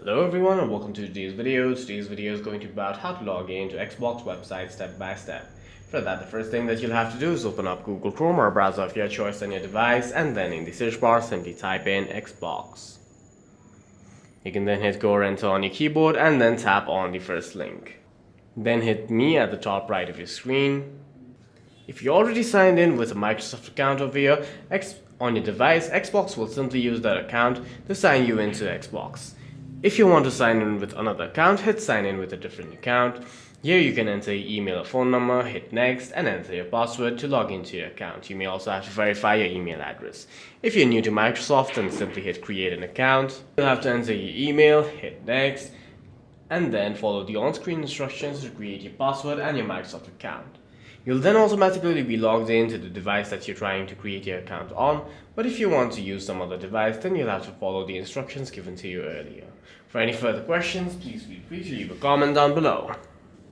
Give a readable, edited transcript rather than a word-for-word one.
Hello everyone and welcome to today's video. Today's video is going to be about how to log in to Xbox website step by step. For that, the first thing that you'll have to do is open up Google Chrome or a browser of your choice on your device, and then in the search bar simply type in Xbox. You can then hit go or enter on your keyboard and then tap on the first link. Then hit me at the top right of your screen. If you're already signed in with a Microsoft account over here on your device, Xbox will simply use that account to sign you into Xbox. If you want to sign in with another account, hit sign in with a different account. Here you can enter your email or phone number, hit next, and enter your password to log into your account. You may also have to verify your email address. If you're new to Microsoft, then simply hit create an account. You'll have to enter your email, hit next, and then follow the on-screen instructions to create your password and your Microsoft account. You'll then automatically be logged into the device that you're trying to create your account on, but if you want to use some other device, then you'll have to follow the instructions given to you earlier. For any further questions, please feel free to leave a comment down below.